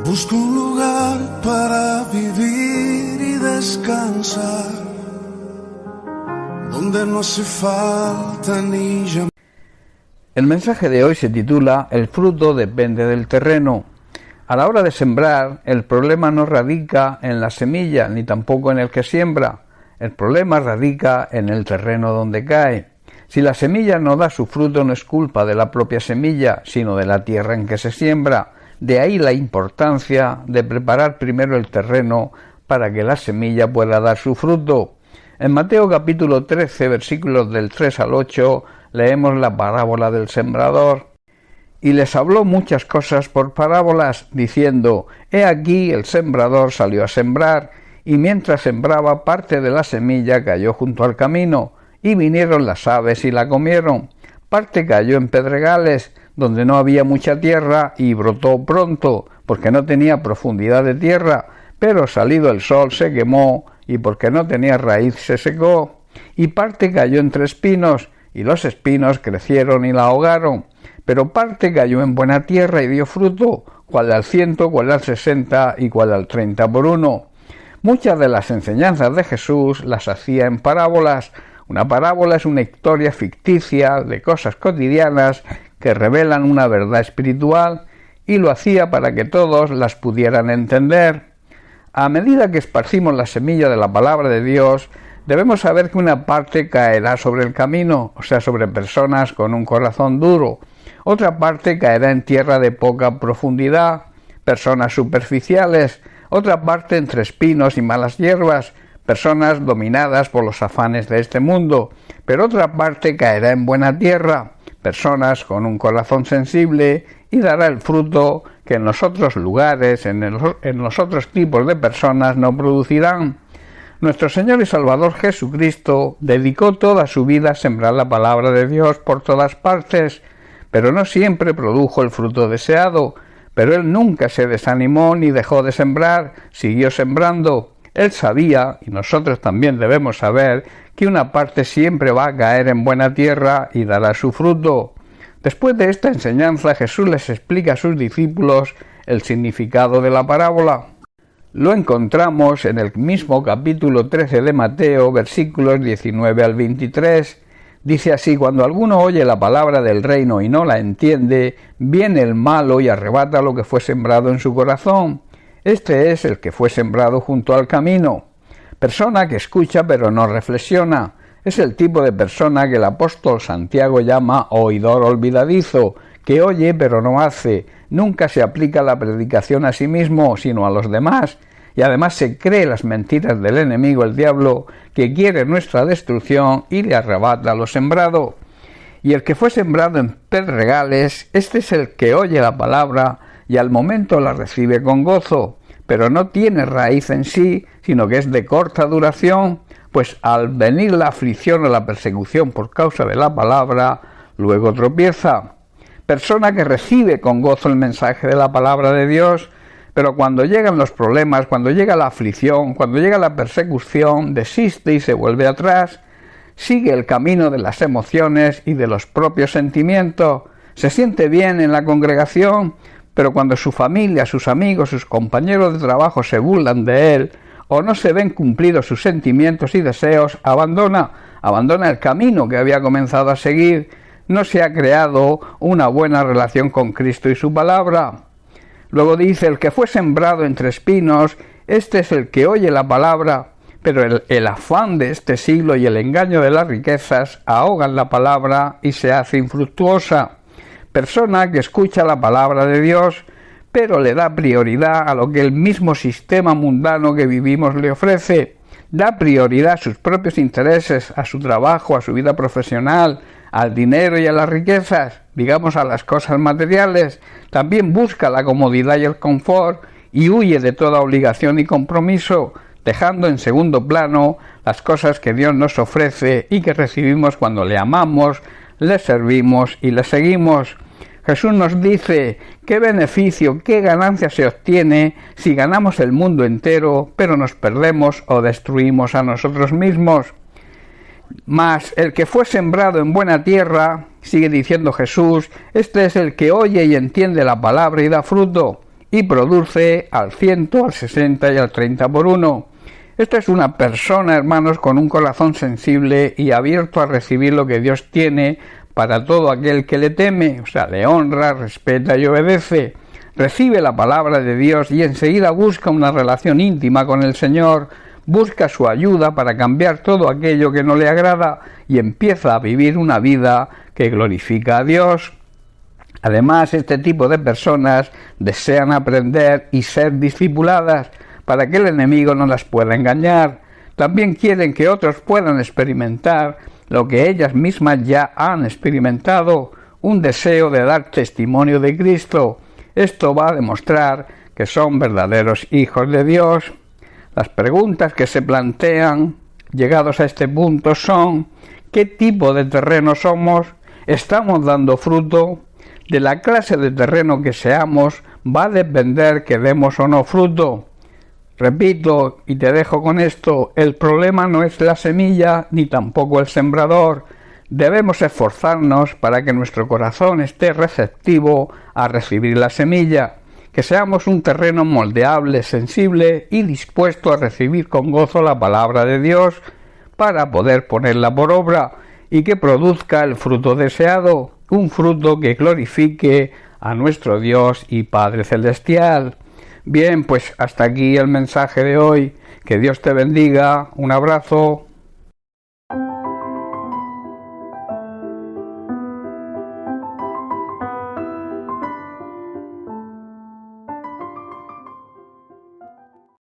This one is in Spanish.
Busco un lugar para vivir y descansar, donde no hace falta ni llamar. El mensaje de hoy se titula El fruto depende del terreno. A la hora de sembrar, el problema no radica en la semilla, ni tampoco en el que siembra. El problema radica en el terreno donde cae. Si la semilla no da su fruto, no es culpa de la propia semilla, sino de la tierra en que se siembra. De ahí la importancia de preparar primero el terreno para que la semilla pueda dar su fruto. En Mateo capítulo 13, versículos del 3 al 8, leemos la parábola del sembrador. Y les habló muchas cosas por parábolas, diciendo: He aquí el sembrador salió a sembrar, y mientras sembraba, parte de la semilla cayó junto al camino, y vinieron las aves y la comieron. Parte cayó en pedregales, donde no había mucha tierra, y brotó pronto, porque no tenía profundidad de tierra, pero salido el sol se quemó, y porque no tenía raíz se secó. Y parte cayó entre espinos, y los espinos crecieron y la ahogaron. Pero parte cayó en buena tierra y dio fruto, cuál al 100, cuál al 60 y cuál al 30 por uno. Muchas de las enseñanzas de Jesús las hacía en parábolas. Una parábola es una historia ficticia de cosas cotidianas que revelan una verdad espiritual, y lo hacía para que todos las pudieran entender. A medida que esparcimos la semilla de la palabra de Dios, debemos saber que una parte caerá sobre el camino, o sea, sobre personas con un corazón duro. Otra parte caerá en tierra de poca profundidad, personas superficiales. Otra parte entre espinos y malas hierbas, personas dominadas por los afanes de este mundo. Pero otra parte caerá en buena tierra, personas con un corazón sensible, y dará el fruto que en los otros lugares, en los otros tipos de personas no producirán. Nuestro Señor y Salvador Jesucristo dedicó toda su vida a sembrar la palabra de Dios por todas partes, pero no siempre produjo el fruto deseado. Pero Él nunca se desanimó ni dejó de sembrar, siguió sembrando. Él sabía, y nosotros también debemos saber, que una parte siempre va a caer en buena tierra y dará su fruto. Después de esta enseñanza, Jesús les explica a sus discípulos el significado de la parábola. Lo encontramos en el mismo capítulo 13 de Mateo, versículos 19 al 23. Dice así: Cuando alguno oye la palabra del reino y no la entiende, viene el malo y arrebata lo que fue sembrado en su corazón. Este es el que fue sembrado junto al camino. Persona que escucha pero no reflexiona. Es el tipo de persona que el apóstol Santiago llama oidor olvidadizo, que oye pero no hace. Nunca se aplica la predicación a sí mismo, sino a los demás. Y además se cree las mentiras del enemigo, el diablo, que quiere nuestra destrucción y le arrebata lo sembrado. Y el que fue sembrado en pedregales, este es el que oye la palabra y al momento la recibe con gozo, pero no tiene raíz en sí, sino que es de corta duración, pues al venir la aflicción o la persecución por causa de la palabra, luego tropieza. Persona que recibe con gozo el mensaje de la palabra de Dios, pero cuando llegan los problemas, cuando llega la aflicción, cuando llega la persecución, desiste y se vuelve atrás, sigue el camino de las emociones y de los propios sentimientos, se siente bien en la congregación, pero cuando su familia, sus amigos, sus compañeros de trabajo se burlan de él, o no se ven cumplidos sus sentimientos y deseos, abandona el camino que había comenzado a seguir. No se ha creado una buena relación con Cristo y su palabra. Luego dice: el que fue sembrado entre espinos, este es el que oye la palabra, pero el afán de este siglo y el engaño de las riquezas ahogan la palabra y se hace infructuosa. Persona que escucha la palabra de Dios, pero le da prioridad a lo que el mismo sistema mundano que vivimos le ofrece. Da prioridad a sus propios intereses, a su trabajo, a su vida profesional, al dinero y a las riquezas, digamos a las cosas materiales. También busca la comodidad y el confort y huye de toda obligación y compromiso, dejando en segundo plano las cosas que Dios nos ofrece y que recibimos cuando le amamos, le servimos y le seguimos. Jesús nos dice: ¿qué beneficio, qué ganancia se obtiene si ganamos el mundo entero, pero nos perdemos o destruimos a nosotros mismos? Mas el que fue sembrado en buena tierra, sigue diciendo Jesús, este es el que oye y entiende la palabra y da fruto, y produce al 100, al 60 y al 30 por 1. Esta es una persona, hermanos, con un corazón sensible y abierto a recibir lo que Dios tiene para todo aquel que le teme, o sea, le honra, respeta y obedece. Recibe la palabra de Dios y enseguida busca una relación íntima con el Señor, busca su ayuda para cambiar todo aquello que no le agrada y empieza a vivir una vida que glorifica a Dios. Además, este tipo de personas desean aprender y ser discipuladas para que el enemigo no las pueda engañar. También quieren que otros puedan experimentar lo que ellas mismas ya han experimentado, un deseo de dar testimonio de Cristo. Esto va a demostrar que son verdaderos hijos de Dios. Las preguntas que se plantean, llegados a este punto, son: ¿qué tipo de terreno somos? ¿Estamos dando fruto? De la clase de terreno que seamos va a depender que demos o no fruto. Repito, y te dejo con esto, el problema no es la semilla ni tampoco el sembrador. Debemos esforzarnos para que nuestro corazón esté receptivo a recibir la semilla, que seamos un terreno moldeable, sensible y dispuesto a recibir con gozo la palabra de Dios para poder ponerla por obra y que produzca el fruto deseado, un fruto que glorifique a nuestro Dios y Padre Celestial. Bien, pues hasta aquí el mensaje de hoy. Que Dios te bendiga. Un abrazo.